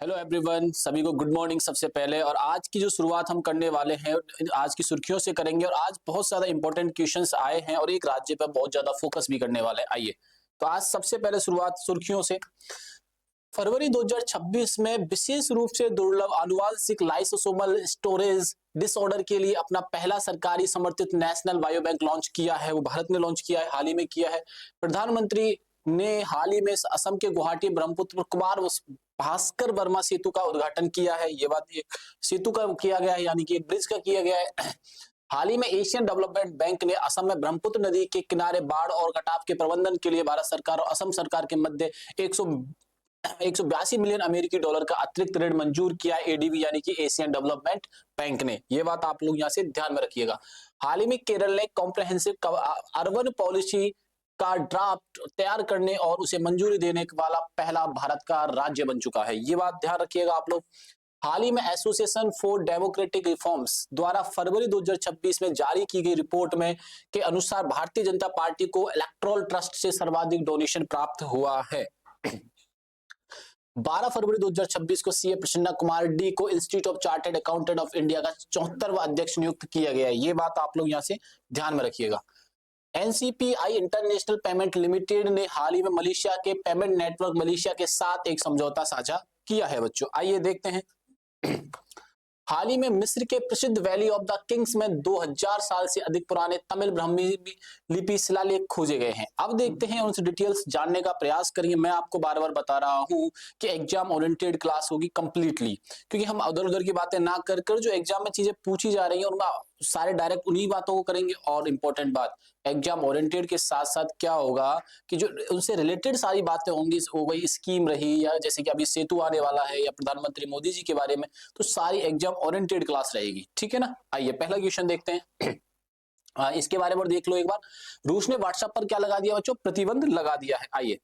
Hello everyone, सभी को good morning सबसे पहले। और आज की जो शुरुआत हम करने वाले हैं आज की सुर्खियों से करेंगे। और आज बहुत ज्यादा इंपॉर्टेंट क्वेश्चंस आए हैं और एक राज्य पर बहुत ज्यादा फोकस भी करने वाले हैं। आइए तो आज सबसे पहले शुरुआत सुर्खियों से। फरवरी 2026 में विशेष रूप से दुर्लभ आनुवांशिक लाइसोसोमल स्टोरेज डिसऑर्डर के लिए अपना पहला सरकारी समर्थित नेशनल बायोबैंक लॉन्च किया है। वो भारत ने लॉन्च किया है, हाल ही में किया है। प्रधानमंत्री ने हाल ही में असम के गुवाहाटी ब्रह्मपुत्र कुमार भास्कर वर्मा सेतु का उद्घाटन किया है। ये बात सेतु का किया गया है, यानी कि एक ब्रिज का किया गया है। हाल ही में एशियन डेवलपमेंट बैंक ने असम में ब्रह्मपुत्र नदी के किनारे बाढ़ और कटाव के प्रबंधन के लिए भारत सरकार और असम सरकार के मध्य 182 मिलियन अमेरिकी डॉलर का अतिरिक्त ऋण मंजूर किया है, एडीबी यानी कि एशियन डेवलपमेंट बैंक ने। ये बात आप लोग यहां से ध्यान में रखिएगा। हाल ही में केरल ने कॉम्प्रहेंसिव अर्बन पॉलिसी का ड्राफ्ट तैयार करने और उसे मंजूरी देने वाला पहला भारत का राज्य बन चुका है। ये बात ध्यान रखिएगा आप लोग। हाल ही में एसोसिएशन फॉर डेमोक्रेटिक रिफॉर्म्स द्वारा फरवरी 2026 में जारी की गई रिपोर्ट में के अनुसार भारतीय जनता पार्टी को इलेक्टोरल ट्रस्ट से सर्वाधिक डोनेशन प्राप्त हुआ है। 12 फरवरी 2026 को सीए प्रसन्ना कुमार डी को institute of chartered accountant of India का 74वां अध्यक्ष नियुक्त किया गया है। ये बात आप लोग यहां से ध्यान में रखिएगा। एनसीपीआई इंटरनेशनल पेमेंट लिमिटेड ने हाल ही में मलेशिया के पेमेंट नेटवर्क मलेशिया के साथ एक समझौता साझा किया है। बच्चों आइए देखते हैं। हाल ही में मिस्र के प्रसिद्ध वैली ऑफ द किंग्स में 2000 साल से अधिक पुराने तमिल ब्राह्मी लिपि शिलालेख खोजे गए हैं। अब देखते हैं, उनसे डिटेल्स जानने का प्रयास करिए। मैं आपको बार बार बता रहा हूं कि एग्जाम ओरिएंटेड क्लास होगी कंप्लीटली, क्योंकि हम उधर उधर की बातें ना कर कर जो एग्जाम में चीजें पूछी जा रही हैं उनका सारे डायरेक्ट उन्हीं बातों को करेंगे। और इंपॉर्टेंट बात, एग्जाम ओरिएंटेड के साथ साथ क्या होगा कि जो उनसे रिलेटेड सारी बातें होंगी, हो गई स्कीम रही, या जैसे कि अभी सेतु आने वाला है, या प्रधानमंत्री मोदी जी के बारे में, तो सारी एग्जाम ओरिएंटेड क्लास रहेगी। ठीक है ना। आइए पहला क्वेश्चन देखते हैं। इसके बारे में देख लो एक बार। रूस ने व्हाट्सएप पर क्या लगा दिया बच्चों? प्रतिबंध लगा दिया है। आइए,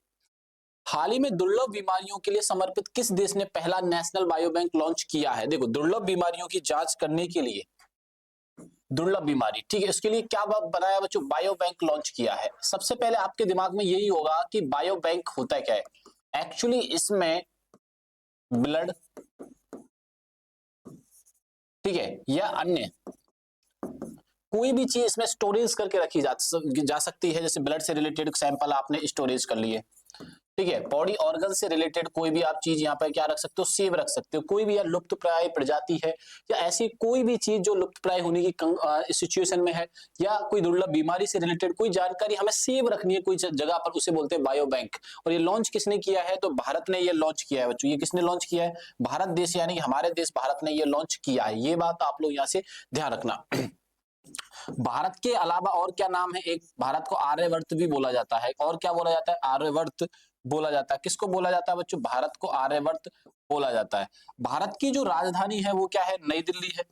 हाल ही में दुर्लभ बीमारियों के लिए समर्पित किस देश ने पहला नेशनल बायोबैंक लॉन्च किया है? देखो, दुर्लभ बीमारियों की जांच करने के लिए, दुर्लभ बीमारी, ठीक है, इसके लिए क्या बनाया बच्चों? बायो बैंक लॉन्च किया है। सबसे पहले आपके दिमाग में यही होगा कि बायो बैंक होता क्या है। एक्चुअली इसमें ब्लड, ठीक है, या अन्य कोई भी चीज इसमें स्टोरेज करके रखी जा सकती है। जैसे ब्लड से रिलेटेड सैंपल आपने स्टोरेज कर लिए, ठीक है। बॉडी ऑर्गन से रिलेटेड कोई भी आप चीज यहाँ पर क्या रख सकते हो? सेव रख सकते हो। कोई भी या लुप्त प्राय प्रजाति है, या ऐसी कोई भी चीज जो लुप्त प्राय होने की सिचुएशन में है, या कोई दुर्लभ बीमारी से रिलेटेड कोई जानकारी हमें सेव रखनी है कोई जगह पर, उसे बोलते हैं बायो बैंक। और ये लॉन्च किसने किया है? तो भारत ने ये लॉन्च किया है बच्चों। ये किसने लॉन्च किया है? भारत देश, यानी कि हमारे देश भारत ने ये लॉन्च किया है। ये बात आप लोग यहाँ से ध्यान रखना। भारत के अलावा और क्या नाम है? एक भारत को आर्यवर्त भी बोला जाता है। और क्या बोला जाता है? आर्यवर्त बोला जाता है। किसको बोला जाता है बच्चों? भारत को आर्यवर्त बोला जाता है। भारत की जो राजधानी है वो क्या है? नई दिल्ली है।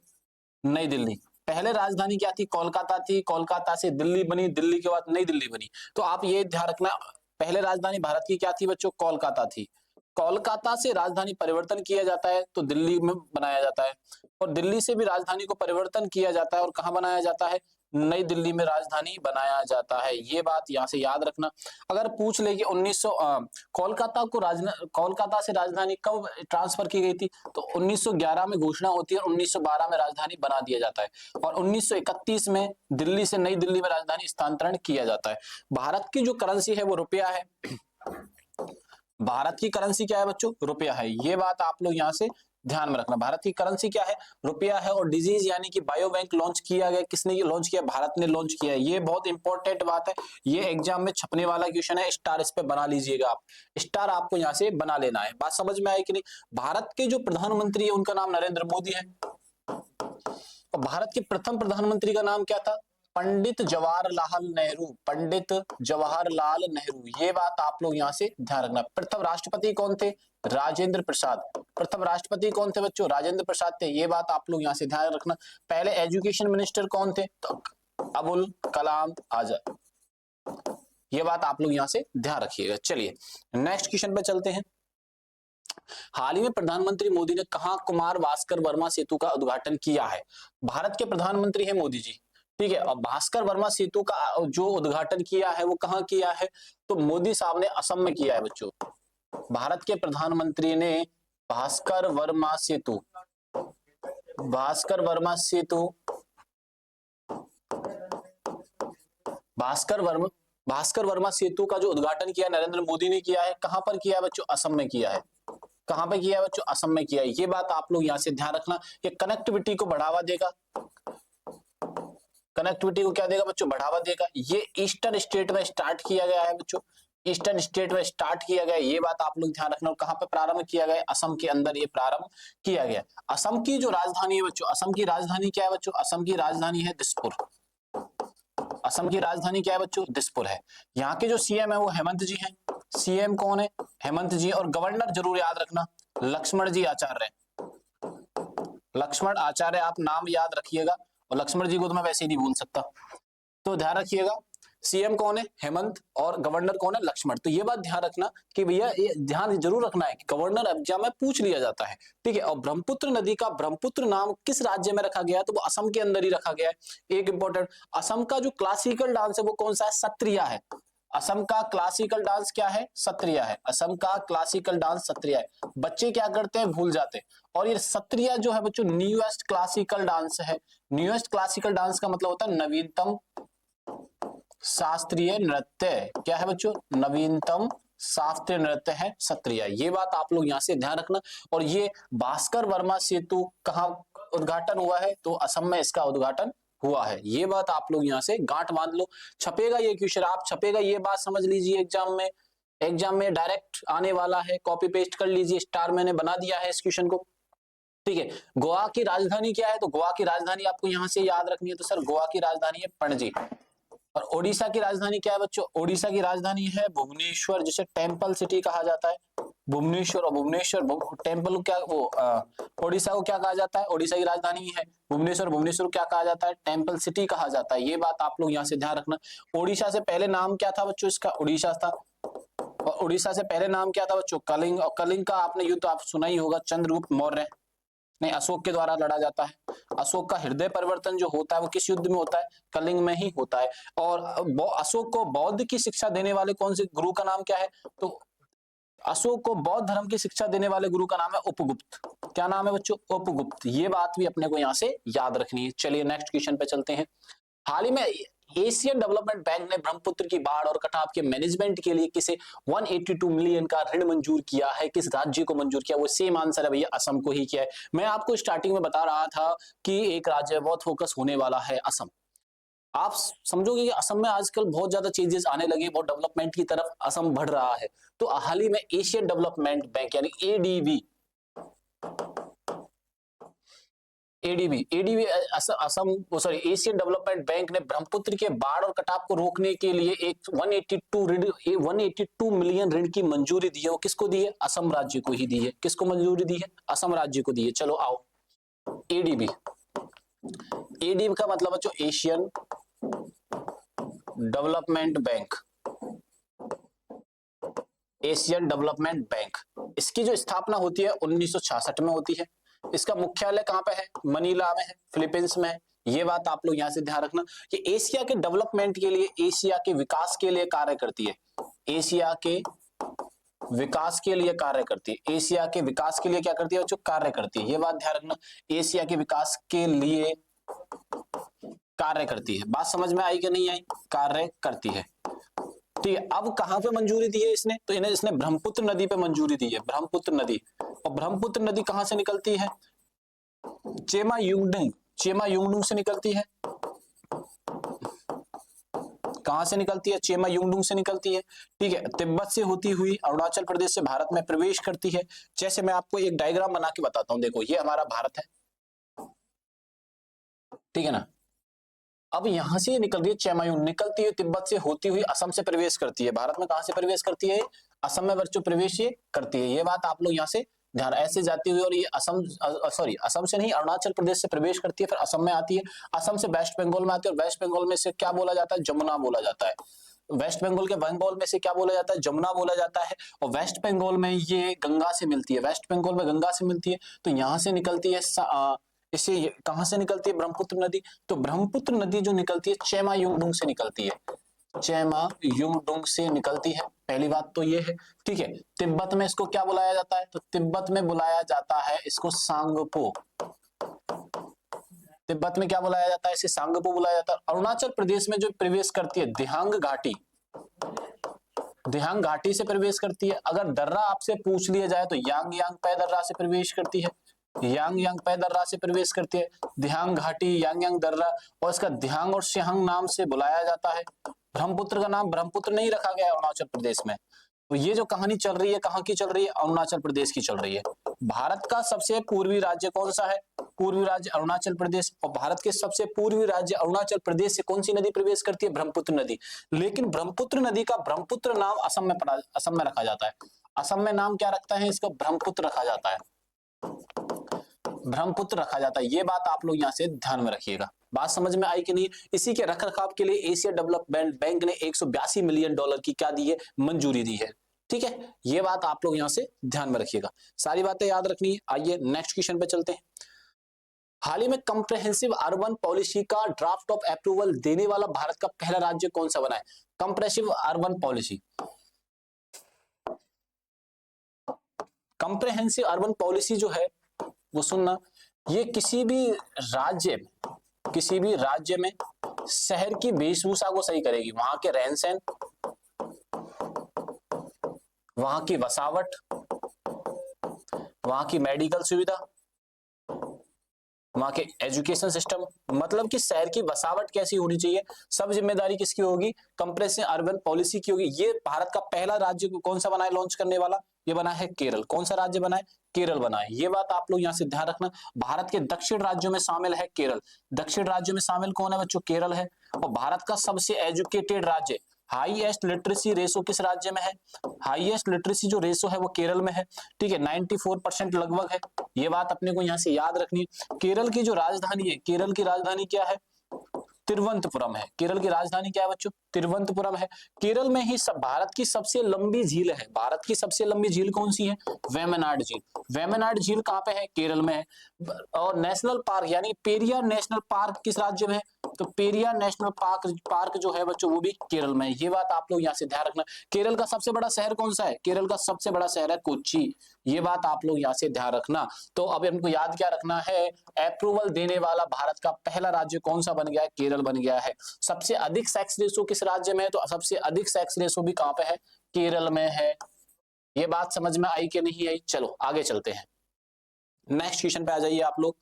नई दिल्ली। पहले राजधानी क्या थी? कोलकाता थी। कोलकाता से दिल्ली बनी, दिल्ली के बाद नई दिल्ली बनी। तो आप ये ध्यान रखना, पहले राजधानी भारत की क्या थी बच्चों? कोलकाता थी। कोलकाता से राजधानी परिवर्तन किया जाता है तो दिल्ली में बनाया जाता है, और दिल्ली से भी राजधानी को परिवर्तन किया जाता है और कहां बनाया जाता है? नई दिल्ली में राजधानी बनाया जाता है। ये बात यहां से याद रखना। अगर पूछ ले कि कोलकाता से राजधानी कब ट्रांसफर की गई थी, तो 1911 में घोषणा होती है और 1912 में राजधानी बना दिया जाता है, और 1931 में दिल्ली से नई दिल्ली में राजधानी स्थानांतरण किया जाता है। भारत की जो करेंसी है वो रुपया है। भारत की करेंसी क्या है बच्चों? रुपया है। ये बात आप लोग यहां से ध्यान में रखना। भारत की करेंसी क्या है? रुपया है। और डिजीज यानी कि बायो बैंक लॉन्च किया गया, किसने लॉन्च किया? भारत ने लॉन्च किया। ये बहुत इंपॉर्टेंट बात है। ये एग्जाम में छपने वाला क्वेश्चन है, स्टार इस पे बना लीजिएगा आप। स्टार आपको यहां से बना लेना है। बात समझ में आई कि नहीं? भारत के जो प्रधानमंत्री है उनका नाम नरेंद्र मोदी है। और भारत के प्रथम प्रधानमंत्री का नाम क्या था? पंडित जवाहरलाल नेहरू। पंडित जवाहरलाल नेहरू। ये बात आप लोग यहां से ध्यान रखना। प्रथम राष्ट्रपति कौन थे? राजेंद्र प्रसाद। प्रथम राष्ट्रपति कौन थे बच्चों? राजेंद्र प्रसाद थे। ये बात आप लोग यहां से ध्यान रखना। पहले एजुकेशन मिनिस्टर कौन थे? तो अबुल कलाम आजाद। ये बात आप लोग यहां से ध्यान रखिएगा। चलिए नेक्स्ट क्वेश्चन पे चलते हैं। हाल ही में प्रधानमंत्री मोदी ने कहां कुमार भास्कर वर्मा सेतु का उद्घाटन किया है? भारत के प्रधानमंत्री है मोदी जी, ठीक है। और भास्कर वर्मा सेतु का जो उद्घाटन किया है वो कहां किया है? तो मोदी साहब ने असम में किया है बच्चों। भारत के प्रधानमंत्री ने भास्कर वर्मा सेतु, भास्कर वर्मा सेतु, भास्कर वर्मा, भास्कर वर्मा सेतु का जो उद्घाटन किया नरेंद्र मोदी ने किया है, कहां पर किया है बच्चों? असम में किया है। कहां पे किया है बच्चों? असम में किया है। ये बात आप लोग यहां से ध्यान रखना। ये कनेक्टिविटी को बढ़ावा देगा, कनेक्टिविटी को क्या देगा बच्चों? बढ़ावा देगा। ये ईस्टर्न स्टेट में स्टार्ट किया गया है बच्चों, ईस्टर्न स्टेट में स्टार्ट किया गया, ये बात आप लोग ध्यान रखना। कहां पे प्रारंभ किया गया? असम के अंदर ये प्रारंभ किया गया। असम की जो राजधानी है बच्चों, असम की राजधानी क्या है बच्चों? असम की राजधानी है दिसपुर। असम की राजधानी क्या है बच्चों? दिसपुर है। यहाँ के जो सीएम है वो हेमंत जी हैं। सीएम कौन है? हेमंत जी। और गवर्नर जरूर याद रखना, लक्ष्मण जी आचार्य। लक्ष्मण आचार्य आप नाम याद रखिएगा, और लक्ष्मण जी को तो मैं वैसे ही नहीं भूल सकता, तो ध्यान रखिएगा। सीएम कौन है? हेमंत, और गवर्नर कौन है? लक्ष्मण। तो ये बात ध्यान रखना कि भैया ये ध्यान जरूर रखना है कि गवर्नर एग्जाम में पूछ लिया जाता है, ठीक है। और ब्रह्मपुत्र नदी का ब्रह्मपुत्र नाम किस राज्य में रखा गया है? तो वो असम के अंदर ही रखा गया है। एक इंपॉर्टेंट, असम का जो क्लासिकल डांस है वो कौन सा है? सत्रिया है। असम का क्लासिकल डांस क्या है? सत्रिया है। असम का क्लासिकल डांस सत्रिया है। बच्चे क्या करते हैं? भूल जाते हैं। और ये सत्रिया जो है बच्चों न्यूएस्ट क्लासिकल डांस है। न्यूएस्ट क्लासिकल डांस का मतलब होता है नवीनतम शास्त्रीय नृत्य। क्या है बच्चों? नवीनतम शास्त्रीय नृत्य है सत्रिया। ये बात आप लोग यहां से ध्यान रखना। और ये भास्कर वर्मा सेतु कहां उद्घाटन हुआ है? तो असम में इसका उद्घाटन हुआ है। ये बात आप लोग यहां से गांठ बांध लो। छपेगा ये क्वेश्चन, आप छपेगा, ये बात समझ लीजिए एग्जाम में, एग्जाम में डायरेक्ट आने वाला है। कॉपी पेस्ट कर लीजिए, स्टार मैंने बना दिया है इस क्वेश्चन को, ठीक है। गोवा की राजधानी क्या है? तो गोवा की राजधानी आपको यहां से याद रखनी है। तो सर गोवा की राजधानी है पणजी। और ओडिशा की राजधानी क्या है बच्चों? ओडिशा की राजधानी है भुवनेश्वर, जिसे टेंपल सिटी कहा जाता है। भुवनेश्वर, और भुवनेश्वर टेंपल क्या वो ओडिशा को क्या कहा जाता है? ओडिशा की राजधानी है भुवनेश्वर। भुवनेश्वर क्या कहा जाता है? टेंपल सिटी कहा जाता है। ये बात आप लोग यहाँ से ध्यान रखना। ओडिशा से पहले नाम क्या था बच्चों? इसका उड़ीसा था। और उड़ीसा से पहले नाम क्या था बच्चों? कलिंग। और कलिंग का आपने युद्ध आप सुना ही होगा, चंद्रगुप्त मौर्य नहीं, अशोक के द्वारा लड़ा जाता है। अशोक का हृदय परिवर्तन जो होता है वो किस युद्ध में होता है? कलिंग में ही होता है। और अशोक को बौद्ध की शिक्षा देने वाले कौन से गुरु का नाम क्या है? तो अशोक को बौद्ध धर्म की शिक्षा देने वाले गुरु का नाम है उपगुप्त। क्या नाम है बच्चों? उपगुप्त। ये बात भी अपने को यहाँ से याद रखनी है। चलिए नेक्स्ट क्वेश्चन पे चलते हैं। हाल ही में एशियन डेवलपमेंट बैंक ने ब्रह्मपुत्र की बाढ़ और कटाव के मैनेजमेंट के लिए किसे 182 मिलियन का ऋण मंजूर किया है? किस राज्य को मंजूर किया? वो सेम आंसर है भैया, असम को ही किया है। मैं आपको स्टार्टिंग में बता रहा था कि एक राज्य बहुत फोकस होने वाला है असम। आप समझोगे कि असम में आजकल बहुत ज्यादा चेंजेस आने लगे, बहुत डेवलपमेंट की तरफ असम बढ़ रहा है। तो हाल ही में एशियन डेवलपमेंट बैंक यानी ADB, ADB Assam sorry Asian development bank ने ब्रह्मपुत्र के बाढ़ और कटाव को रोकने के लिए एक 182 मिलियन ऋण की मंजूरी दी है। वो किसको दी है? असम राज्य को ही दी है। किसको मंजूरी दी है? असम राज्य को दी है। चलो आओ, एडीबी, एडीबी का मतलब बच्चों Asian development bank, Asian development bank. इसकी जो स्थापना होती है 1966 में होती है। इसका मुख्यालय कहां पे है? मनीला में है, फिलीपींस में है। ये बात आप लोग यहां से ध्यान रखना कि एशिया के डेवलपमेंट के लिए, एशिया के विकास के लिए कार्य करती है। एशिया के विकास के लिए कार्य करती है। एशिया के विकास के लिए क्या करती है बच्चों? कार्य करती है। ये बात ध्यान रखना, एशिया के विकास के लिए कार्य करती है। बात समझ में आई कि नहीं आई? कार्य करती है, ठीक है। अब कहां पे मंजूरी दी है इसने? तो इन्हें इसने ब्रह्मपुत्र नदी पे मंजूरी दी है, ब्रह्मपुत्र नदी। और ब्रह्मपुत्र नदी कहां से निकलती है? चेमा युंगडुंग, चेमा युंगडुंग से निकलती है। कहां से निकलती है? चेमा युंगडुंग से निकलती है, ठीक है। तिब्बत से होती हुई अरुणाचल प्रदेश से भारत में प्रवेश करती है। जैसे मैं आपको एक डायग्राम बना के बताता हूं, देखो ये हमारा भारत है, ठीक है ना। अब यहां से निकल रही है चेमायुंग, निकलती है तिब्बत से होती हुई असम से प्रवेश करती है। भारत में कहां से प्रवेश करती है? असम में बच्चों प्रवेश ये करती है। ये बात आप लोग यहां से ध्यान, ऐसे जाती हुई, और ये असम सॉरी असम से नहीं अरुणाचल प्रदेश से प्रवेश करती है, फिर असम में आती है। असम से वेस्ट बंगाल में आती है, और वेस्ट बंगाल में से क्या बोला जाता है? जमुना बोला जाता है। वेस्ट बंगाल के बंगाल में से क्या बोला जाता है? जमुना बोला जाता है। और वेस्ट बंगाल में ये गंगा से मिलती है, वेस्ट बंगाल में गंगा से मिलती है। तो यहां से निकलती है इसे कहां से निकलती है? ब्रह्मपुत्र नदी। तो ब्रह्मपुत्र नदी जो निकलती है चेमायुंगडुंग से निकलती है। चेमा युंगडुंग से निकलती है। पहली बात तो ये है, ठीक है। तिब्बत में इसको क्या बुलाया जाता है, तो तिब्बत में बुलाया जाता है इसको सांगपो। तिब्बत में क्या बुलाया जाता है, इसे सांगपो बुलाया जाता है। अरुणाचल प्रदेश में जो प्रवेश करती है दिहांग घाटी, दिहांग घाटी से प्रवेश करती है। अगर दर्रा आपसे पूछ लिया जाए तो यांग यांग पै दर्रा से प्रवेश करती है, यांग यांग पै दर्रा से प्रवेश करती है। दिहांग घाटी, यांग यांग दर्रा, और इसका दिहांग और सिहंग नाम से बुलाया जाता है। ब्रह्मपुत्र का नाम ब्रह्मपुत्र नहीं रखा गया अरुणाचल प्रदेश में। तो ये जो कहानी चल रही है, कहाँ की चल रही है, अरुणाचल प्रदेश की चल रही है। भारत का सबसे पूर्वी राज्य कौन सा है, पूर्वी राज्य अरुणाचल प्रदेश। और भारत के सबसे पूर्वी राज्य अरुणाचल प्रदेश से कौन सी नदी प्रवेश करती है, ब्रह्मपुत्र नदी। लेकिन ब्रह्मपुत्र नदी का ब्रह्मपुत्र नाम असम में रखा जाता है। असम में नाम क्या रखता है इसका, ब्रह्मपुत्र रखा जाता है, ब्रह्मपुत्र रखा जाता है। ये बात आप लोग यहाँ से ध्यान में रखिएगा। बात समझ में आई कि नहीं। इसी के रखरखाव के लिए एशिया डेवलपमेंट बैंक ने 182 मिलियन डॉलर की क्या दी है, मंजूरी दी है। ठीक है, ये बात आप लोग यहाँ से ध्यान में रखिएगा, सारी बातें याद रखनी है। आइए नेक्स्ट क्वेश्चन पे चलते हैं। हाल ही में कंप्रेहेंसिव अर्बन पॉलिसी का ड्राफ्ट ऑफ अप्रूवल देने वाला भारत का पहला राज्य कौन सा बना है। Comprehensive urban policy, comprehensive urban policy जो है वो सुनना, ये किसी भी राज्य में शहर की वेशभूषा को सही करेगी, वहां के रहन सहन, वहां की बसावट, वहां की मेडिकल सुविधा, वहां के एजुकेशन सिस्टम, मतलब कि शहर की बसावट कैसी होनी चाहिए, सब जिम्मेदारी किसकी होगी, कंप्रेसिव अर्बन पॉलिसी की होगी। ये भारत का पहला राज्य कौन सा बना है लॉन्च करने वाला, ये बना है केरल। कौन सा राज्य बना है, केरल बना है। ये बात आप लोग यहां से ध्यान रखना। भारत के दक्षिण राज्यों में शामिल है केरल। दक्षिण राज्यों में शामिल कौन है बच्चों, केरल है। और भारत का सबसे एजुकेटेड राज्य, हाईएस्ट लिटरेसी रेशो किस राज्य में है, हाईएस्ट लिटरेसी जो रेशो है वो केरल में है। ठीक है, 94% लगभग है। ये बात अपने को यहाँ से याद रखनी है। केरल की जो राजधानी है, केरल की राजधानी क्या है, तिरुवनंतपुरम है। केरल की राजधानी क्या है बच्चों, तिरुवनंतपुरम है। केरल में ही भारत की सबसे लंबी झील है। भारत की सबसे लंबी झील कौन सी है, वेम्बनाड झील। वेम्बनाड झील कहाँ पे है, केरल में है। और नेशनल पार्क यानी पेरियार नेशनल पार्क किस राज्य में है, तो पेरियार नेशनल पार्क जो है बच्चों वो भी केरल में है। ये बात आप लोग यहाँ से ध्यान रखना। केरल का सबसे बड़ा शहर कौन सा है, केरल का सबसे बड़ा शहर है कोच्चि। ये बात आप लोग यहाँ से ध्यान रखना। तो अब हमको याद क्या रखना है, अप्रूवल देने वाला भारत का पहला राज्य कौन सा बन गया है, केरल बन गया है। सबसे अधिक सेक्स रेशो किस राज्य में है, तो सबसे अधिक सेक्स रेशो भी कहां पे है, केरल में है। ये बात समझ में आई कि नहीं आई। चलो आगे चलते हैं, नेक्स्ट क्वेश्चन पे आ जाइए आप लोग।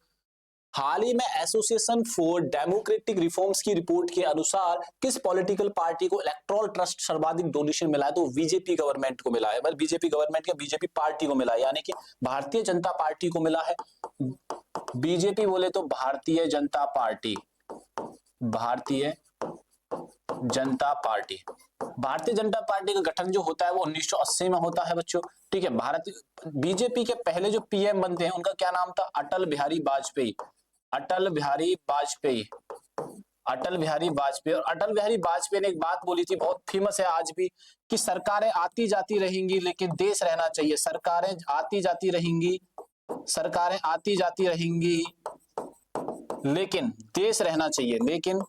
हाल ही में एसोसिएशन फॉर डेमोक्रेटिक रिफॉर्म्स की रिपोर्ट के अनुसार किस पॉलिटिकल पार्टी को इलेक्टोरल ट्रस्ट सर्वाधिक डोनेशन मिला है, तो बीजेपी गवर्नमेंट को मिला है। बस बीजेपी गवर्नमेंट या बीजेपी पार्टी को मिला है, यानी कि भारतीय जनता पार्टी को मिला है। बीजेपी बोले तो Bharatiya Janata party, Bharatiya Janata party. Bharatiya Janata party का गठन जो होता है वो 1980 में होता है बच्चों। ठीक है, भारत बीजेपी के पहले जो पीएम बनते हैं उनका क्या नाम था, अटल बिहारी वाजपेयी। अटल बिहारी वाजपेयी, अटल बिहारी वाजपेयी। और अटल बिहारी वाजपेयी ने एक बात बोली थी, बहुत फेमस है आज भी, कि सरकारें आती जाती रहेंगी लेकिन देश रहना चाहिए। सरकारें आती जाती रहेंगी, सरकारें आती जाती रहेंगी लेकिन देश रहना चाहिए, लेकिन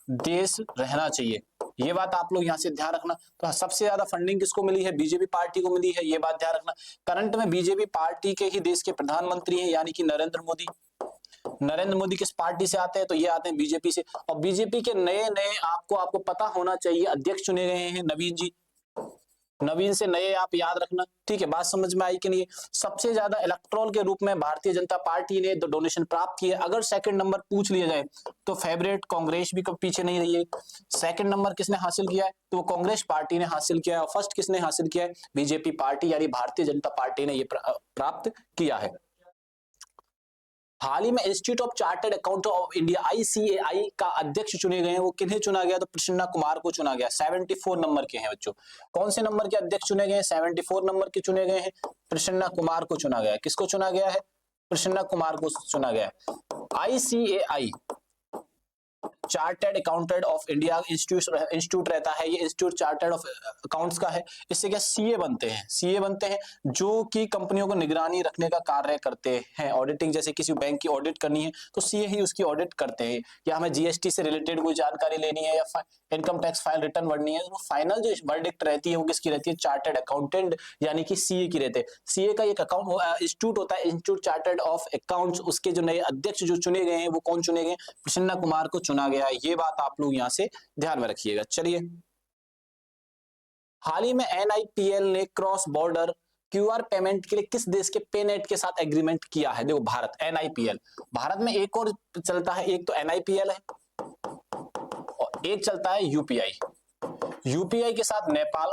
देश रहना चाहिए। ये बात आप लोग यहाँ से ध्यान रखना। तो सबसे ज्यादा फंडिंग किसको मिली है, बीजेपी पार्टी को मिली है। ये बात ध्यान रखना। करंट में बीजेपी पार्टी के ही देश के प्रधानमंत्री हैं, यानी कि नरेंद्र मोदी। नरेंद्र मोदी किस पार्टी से आते हैं, तो ये आते हैं बीजेपी से। और बीजेपी के नए नए आपको पता होना चाहिए अध्यक्ष चुने गए हैं, नवीन जी। नवीन से नए आप याद रखना। ठीक है, बात समझ में आई कि नहीं। सबसे ज्यादा इलेक्ट्रोल के रूप में भारतीय जनता पार्टी ने डोनेशन प्राप्त की है। अगर सेकंड नंबर पूछ लिया जाए तो फेवरेट कांग्रेस भी कभी पीछे नहीं रही है। सेकंड नंबर किसने हासिल किया है, तो कांग्रेस पार्टी ने हासिल किया है। फर्स्ट किसने हासिल किया है, बीजेपी पार्टी यानी भारतीय जनता पार्टी ने ये प्राप्त किया है। हाल ही में institute of chartered accountant of India ICAI का अध्यक्ष चुने गए हैं। वो किन्हें चुना गया, तो प्रसन्ना कुमार को चुना गया। 74 नंबर के हैं बच्चों। कौन से नंबर के अध्यक्ष चुने गए हैं, 74 नंबर के चुने गए हैं। प्रसन्ना कुमार को चुना गया है। किसको चुना गया है, प्रसन्ना कुमार को चुना गया है। ICAI chartered accountant of India institute रहता है, ये इंस्टीट्यूट चार्टर्ड ऑफ अकाउंट्स का है। इससे क्या सीए बनते हैं, सीए बनते हैं जो कि कंपनियों को निगरानी रखने का कार्य करते हैं। ऑडिटिंग, जैसे किसी बैंक की ऑडिट करनी है तो सीए ही उसकी ऑडिट करते हैं, या हमें जीएसटी से रिलेटेड कोई जानकारी लेनी है या इनकम टैक्स फाइल रिटर्न भरनी है, तो फाइनल जो वर्डिक्ट रहती है वो किसकी रहती है, चार्टर्ड अकाउंटेंट यानी कि सीए की रहते हैं। सीए का एक अकाउंट इंस्टीट्यूट होता है, इंस्टीट्यूट चार्टर्ड ऑफ अकाउंट्स, उसके जो नए अध्यक्ष जो चुने गए हैं वो कौन चुने गए, प्रसन्ना कुमार को चुना गया है। ये बात आप लोग यहां से ध्यान में रखिएगा। चलिए, हाल ही में एनआईपीएल ने क्रॉस बॉर्डर क्यूआर पेमेंट के लिए किस देश के पेनेट के साथ एग्रीमेंट किया है? देखो, भारत, एनआईपीएल, भारत में एक और चलता है, एक तो एनआईपीएल है और एक चलता है यूपीआई। यूपीआई के साथ नेपाल,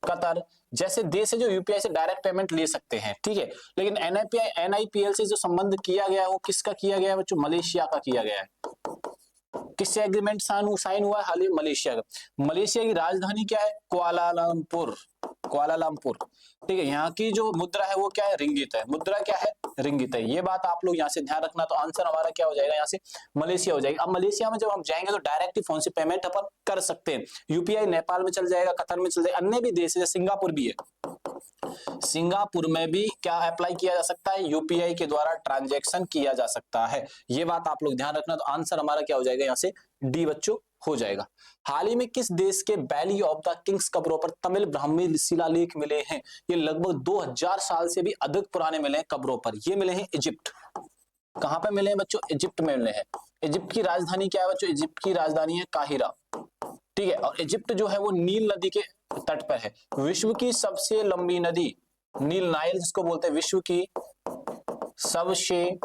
कतर जैसे देश है जो यूपीआई से डायरेक्ट पेमेंट ले सकते हैं, ठीक है। लेकिन एनआईपीएल से जो संबंध किया गया है वो किसका किया गया है बच्चों, मलेशिया का किया गया है। किससे एग्रीमेंट साइन हुआ है? हाल ही मलेशिया का। मलेशिया की राजधानी क्या है? कुआलालंपुर, कुआलालंपुर, ठीक है। यहाँ की जो मुद्रा है वो क्या है? रिंगित है। मुद्रा क्या है? रिंगित है। ये बात आप लोग यहाँ से ध्यान रखना। तो आंसर हमारा क्या हो जाएगा यहाँ से? मलेशिया हो जाएगा। अब मलेशिया में जब हम जाएंगे तो डायरेक्ट ही फोन से पेमेंट अपन कर सकते हैं। यूपीआई नेपाल में चल जाएगा, कतर में चल जाएगा, अन्य भी देश है, सिंगापुर भी है, सिंगापुर में भी क्या अप्लाई किया जा सकता है? यूपीआई के द्वारा ट्रांजैक्शन किया जा सकता है। ये बात आप लोग ध्यान रखना। तो आंसर हमारा क्या हो जाएगा यहाँ से? डी बच्चों हो जाएगा। हाल ही में किस देश के वैली ऑफ द किंग्स कब्रों पर तमिल ब्राह्मी शिलालेख मिले हैं? ये लगभग 2000 साल से भी अधिक पुराने मिले हैं कब्रों पर। ये मिले हैं इजिप्ट। कहां पे मिले हैं बच्चों? इजिप्ट में मिले हैं। इजिप्ट की राजधानी क्या है बच्चों? इजिप्ट की राजधानी है काहिरा, ठीक है। और इजिप्ट जो है वो नील नदी के तट पर है। विश्व की सबसे लंबी नदी नील, नाइल जिसको बोलते हैं, विश्व की सबसे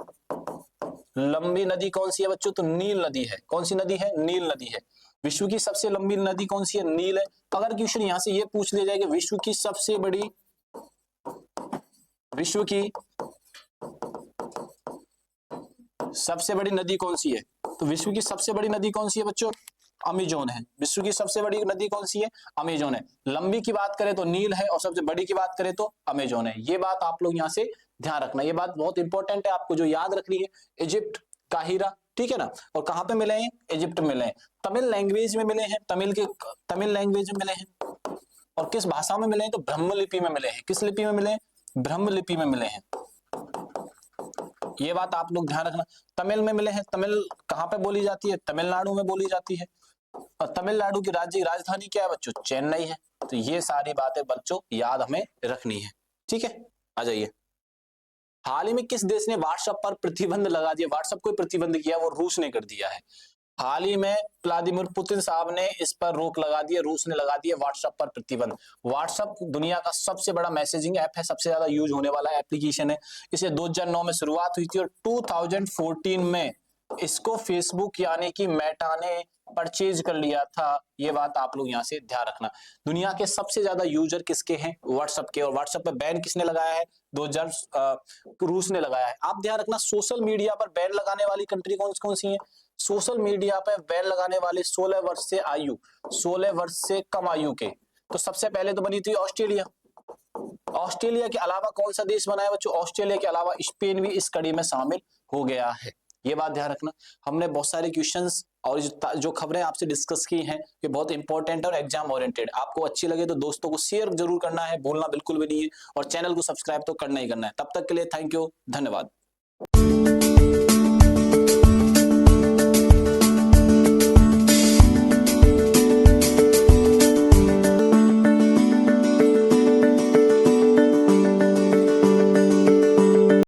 लंबी नदी कौन सी है बच्चों? तो नील नदी है। कौन सी नदी है? नील नदी है। विश्व की सबसे लंबी नदी कौन सी है? नील है। अगर क्वेश्चन यहां से ये पूछ लिया जाए कि विश्व की सबसे बड़ी नदी कौन सी है, तो विश्व की सबसे बड़ी नदी कौन सी है बच्चों? अमेजोन है। विश्व की सबसे बड़ी नदी कौन सी है? अमेजोन है। लंबी की बात करें तो नील है और सबसे बड़ी की बात करें तो अमेजोन है। ये बात आप लोग यहां से ध्यान रखना। ये बात बहुत इंपॉर्टेंट है, आपको जो याद रखनी है। इजिप्ट, काहिरा, ठीक है ना। और कहां पे मिले हैं? इजिप्ट में मिले हैं। तमिल लैंग्वेज में मिले हैं, तमिल लैंग्वेज में मिले हैं। और किस भाषा में मिले हैं? तो ब्रह्म लिपि में मिले हैं। किस लिपि में मिले हैं? ब्रह्म लिपि में मिले हैं। ये बात आप लोग ध्यान रखना। तमिल में मिले हैं। तमिल कहां पे बोली जाती है? तमिलनाडु में बोली जाती है। और तमिलनाडु की राजधानी क्या है बच्चों? चेन्नई है। तो ये सारी बातें बच्चों याद हमें रखनी है, ठीक है। आ जाइए, हाल ही में किस देश ने व्हाट्सएप पर प्रतिबंध लगा दिया? व्हाट्सएप को प्रतिबंध किया, वो रूस ने कर दिया है। हाल ही में व्लादिमीर पुतिन साहब ने इस पर रोक लगा दी है, रूस ने लगा दिया व्हाट्सएप पर प्रतिबंध। व्हाट्सएप दुनिया का सबसे बड़ा मैसेजिंग ऐप है, सबसे ज्यादा यूज होने वाला एप्लीकेशन है। इसे 2009 में शुरुआत हुई थी और 2014 में इसको फेसबुक यानी कि मेटा ने परचेज कर लिया था। ये बात आप लोग यहाँ से ध्यान रखना। दुनिया के सबसे ज्यादा यूजर किसके हैं? व्हाट्सएप के। और व्हाट्सएप पे बैन किसने लगाया है? 2000 रूस ने लगाया है। आप ध्यान रखना, सोशल मीडिया पर बैन लगाने वाली कंट्री कौन सी है? सोशल मीडिया पर बैन लगाने वाले 16 वर्ष से कम आयु के, तो सबसे पहले तो बनी थी ऑस्ट्रेलिया। ऑस्ट्रेलिया के अलावा कौन सा देश बना है बच्चों? ऑस्ट्रेलिया के अलावा स्पेन भी इस कड़ी में शामिल हो गया है। ये बात ध्यान रखना। हमने बहुत सारे क्वेश्चंस और जो खबरें आपसे डिस्कस की हैं ये बहुत इंपॉर्टेंट और एग्जाम ओरिएंटेड। आपको अच्छी लगे तो दोस्तों को शेयर जरूर करना है, भूलना बिल्कुल भी नहीं है। और चैनल को सब्सक्राइब तो करना ही करना है। तब तक के लिए थैंक यू, धन्यवाद।